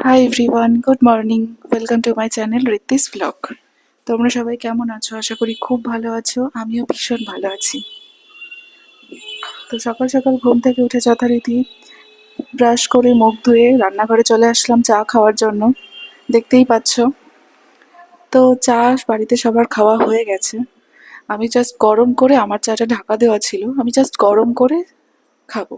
High everyone, good morning. Welcome to my channel Ritti's vlog. তোমরা সবাই কেমন আছো? আশা করি খুব ভালো আছো। আমিও ভীষণ ভালো আছি। তো সকাল সকাল ঘুম থেকে উঠে যথারীতি ব্রাশ করে মুখ ধুয়ে রান্নাঘরে চলে আসলাম চা খাওয়ার জন্য। দেখতেই পাচ্ছ, তো চা বাড়িতে সবার খাওয়া হয়ে গেছে। আমি জাস্ট গরম করে, আমার চাটা ঢাকা দেওয়া ছিল, আমি জাস্ট গরম করে খাবো।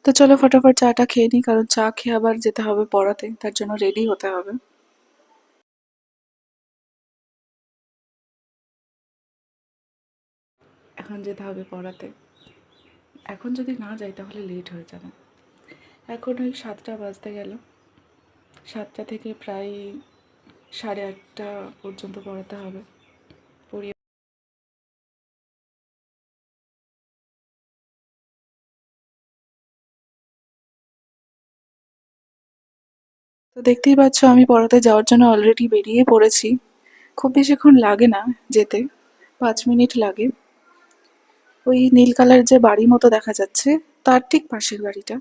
তো চলো ফটাফট চাটা খেয়ে নিই, কারণ চা খেয়ে আবার যেতে হবে পড়াতে, তার জন্য রেডি হতে হবে। এখন যেতে হবে পড়াতে। এখন যদি না যাই তাহলে লেট হয়ে যাবে। এখন ওই 7টা বাজতে গেল। 7টা থেকে প্রায় 8:30 পর্যন্ত পড়াতে হবে। পড়িয়ে তো দেখতেই পাচ্ছ, আমি পড়াতে যাওয়ার জন্য অলরেডি বেরিয়ে পড়েছি। খুব বেশিক্ষণ লাগে না যেতে, 5 মিনিট লাগে। ওই নীল কালার যে বাড়ি মতো দেখা যাচ্ছে, তার ঠিক পাশের বাড়িটা।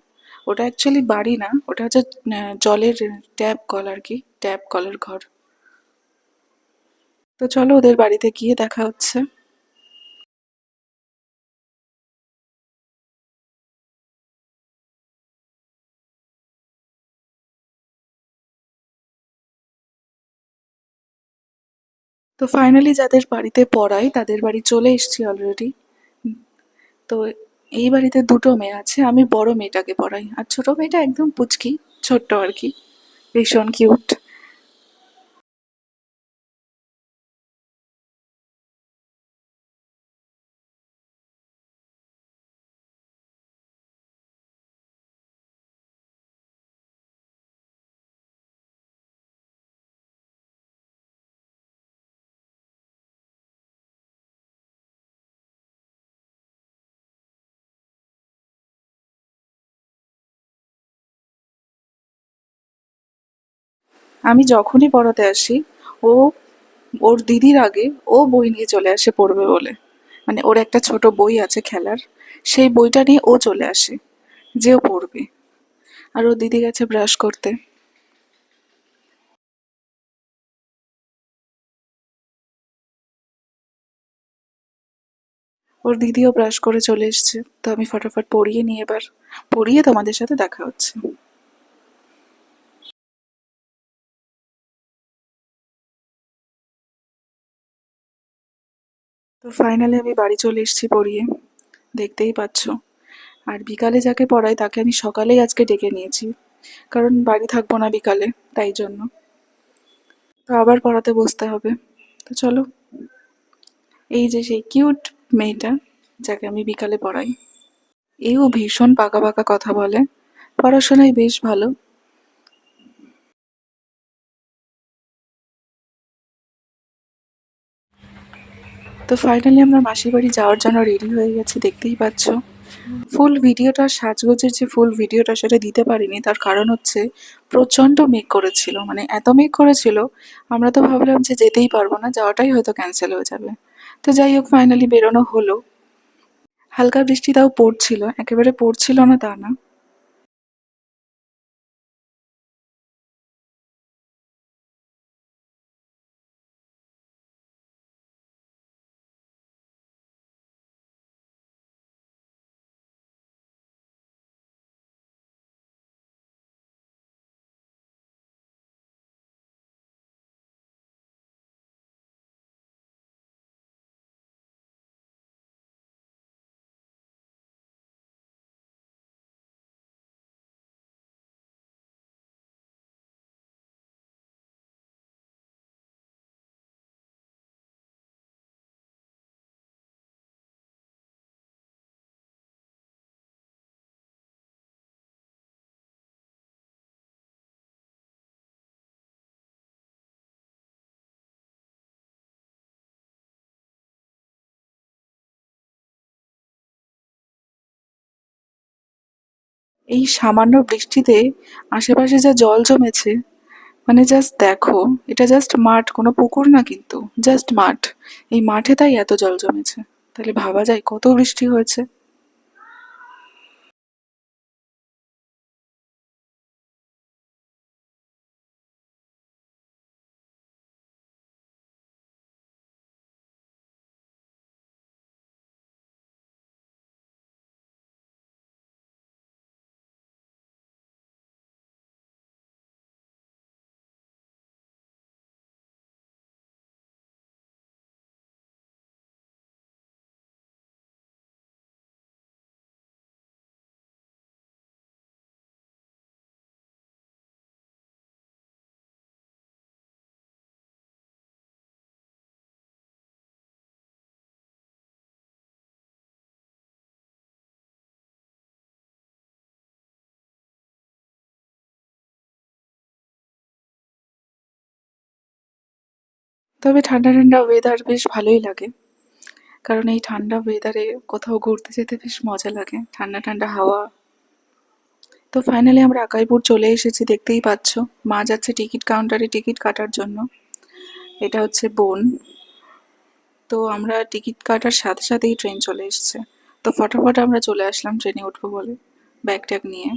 ওটা অ্যাকচুয়ালি বাড়ি না, ওটা হচ্ছে জলের ট্যাপ কল আর কি, ট্যাপ কলের ঘর। তো চলো ওদের বাড়িতে গিয়ে দেখা হচ্ছে। তো ফাইনালি যাদের বাড়িতে পড়াই তাদের বাড়ি চলে এসেছি অলরেডি। তো এই বাড়িতে দুটো মেয়ে আছে, আমি বড় মেয়েটাকে পড়াই, আর ছোট মেয়েটা একদম পুচকি, ছোট্ট আর কি, ভীষণ কিউট। আমি যখনই পড়াতে আসি, ও ওর দিদির আগে ও বই নিয়ে চলে আসে পড়বে বলে। মানে ওর একটা ছোট বই আছে খেলার, সেই বইটা নিয়ে ও চলে আসে যে ও পড়বে। আর ওর দিদি গেছে ব্রাশ করতে। ওর দিদিও ব্রাশ করে চলে এসছে, তো আমি ফটাফট পড়িয়ে নিয়ে এবার পড়িয়ে তোমাদের সাথে দেখা হচ্ছে। তো ফাইনালি আমি বাড়ি চলে এসেছি পড়িয়ে, দেখতেই পাচ্ছ। আর বিকালে যাকে পড়াই তাকে আমি সকালেই আজকে ডেকে নিয়েছি, কারণ বাড়ি থাকবো না বিকালে, তাই জন্য। তো আবার পড়াতে বসতে হবে। তো চলো, এই যে সেই কিউট মেয়েটা যাকে আমি বিকালে পড়াই, এও ভীষণ পাকা পাকা কথা বলে, পড়াশোনায় বেশ ভালো। তো ফাইনালি আমরা মাসির বাড়ি যাওয়ার জন্য রেডি হয়ে গেছি, দেখতেই পাচ্ছ। ফুল ভিডিওটা, সাজগোজের যে ফুল ভিডিওটা সেটা দিতে পারিনি, তার কারণ হচ্ছে প্রচণ্ড মেঘ করেছিল, মানে এত মেঘ করেছিল, আমরা তো ভাবলাম যে যেতেই পারবো না, যাওয়াটাই হয়তো ক্যান্সেল হয়ে যাবে। তো যাই হোক, ফাইনালি বেরোনো হলো। হালকা বৃষ্টি তাও পড়ছিল, একেবারে পড়ছিল না তা না। এই সামান্য বৃষ্টিতে আশেপাশে যা জল জমেছে, মানে জাস্ট দেখো। এটা জাস্ট মাঠ, কোনো পুকুর না কিন্তু, জাস্ট মাঠ। এই মাঠে তাই এত জল জমেছে, তাহলে ভাবা যায় কত বৃষ্টি হয়েছে। তবে ঠান্ডা ঠান্ডা ওয়েদার বেশ ভালোই লাগে, কারণ এই ঠান্ডা ওয়েদারে কোথাও ঘুরতে যেতে বেশ মজা লাগে, ঠান্ডা ঠান্ডা হাওয়া। তো ফাইনালি আমরা আকাইপুর চলে এসেছি, দেখতেই পাচ্ছ। মা যাচ্ছে টিকিট কাউন্টারে টিকিট কাটার জন্য। এটা হচ্ছে বোন। তো আমরা টিকিট কাটার সাথে সাথেই ট্রেন চলে এসেছে। তো ফটাফট আমরা চলে আসলাম ট্রেনে উঠবো বলে, ব্যাগ ট্যাগ নিয়ে।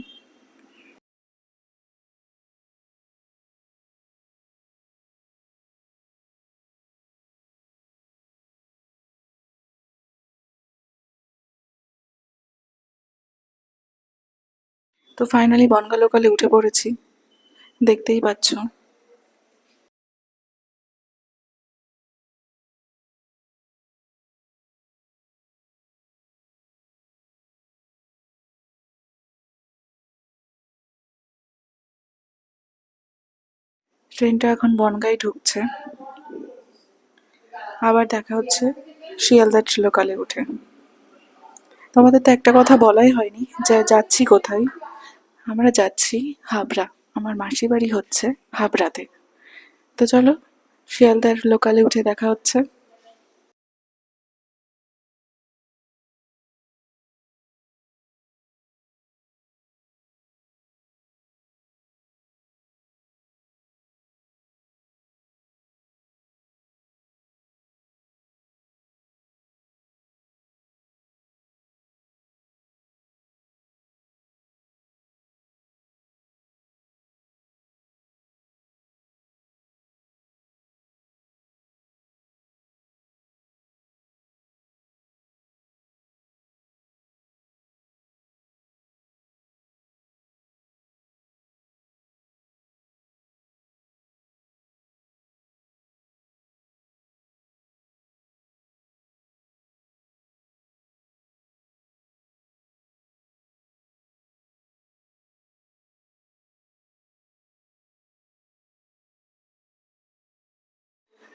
তো ফাইনালি বনগা লোকালে উঠে পড়েছি, দেখতেই পাচ্ছ। ট্রেনটা এখন বনগাঁয় ঢুকছে। আবার দেখা হচ্ছে শিয়ালদা লোকালে উঠে। তোমাদের তো একটা কথা বলাই হয়নি, যে যাচ্ছি কোথায়। আমরা যাচ্ছি হাবড়া, আমার মাসি বাড়ি হচ্ছে হাবড়াতে। তো চলো, শিয়ালদার লোকালে উঠে দেখা হচ্ছে।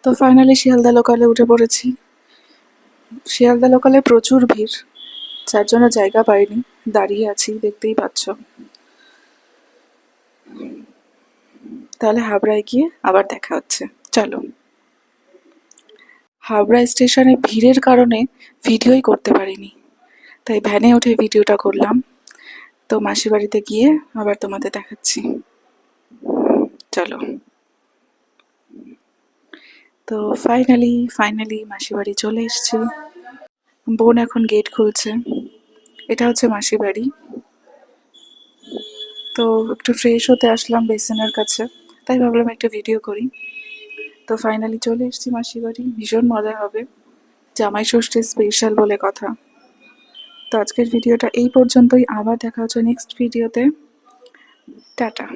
তো ফাইনালি শিয়ালদা লোকালে উঠে পড়েছি। শিয়ালদা লোকালে প্রচুর ভিড়, যার জন্য জায়গা পাইনি, দাঁড়িয়ে আছি, দেখতেই পাচ্ছ। তাহলে হাবড়ায় গিয়ে আবার দেখা হচ্ছে, চলো। হাবড়া স্টেশনে ভিড়ের কারণে ভিডিওই করতে পারিনি, তাই ভ্যানে উঠে ভিডিওটা করলাম। তো মাসি বাড়িতে গিয়ে আবার তোমাদের দেখাচ্ছি, চলো। তো ফাইনালি ফাইনালি মাসি বাড়ি চলে এসেছি। বোন এখন গেট খুলছে। এটা হচ্ছে মাসি বাড়ি। তো একটু ফ্রেশ হতে আসলাম বেসিনের কাছে, তাই ভাবলাম একটা ভিডিও করি। তো ফাইনালি চলে এসেছি মাসি বাড়ি, ভীষণ মজা হবে, জামাই ষষ্ঠীর স্পেশাল বলে কথা। তো আজকের ভিডিওটা এই পর্যন্তই, আবার দেখা হচ্ছে নেক্সট ভিডিওতে। টাটা।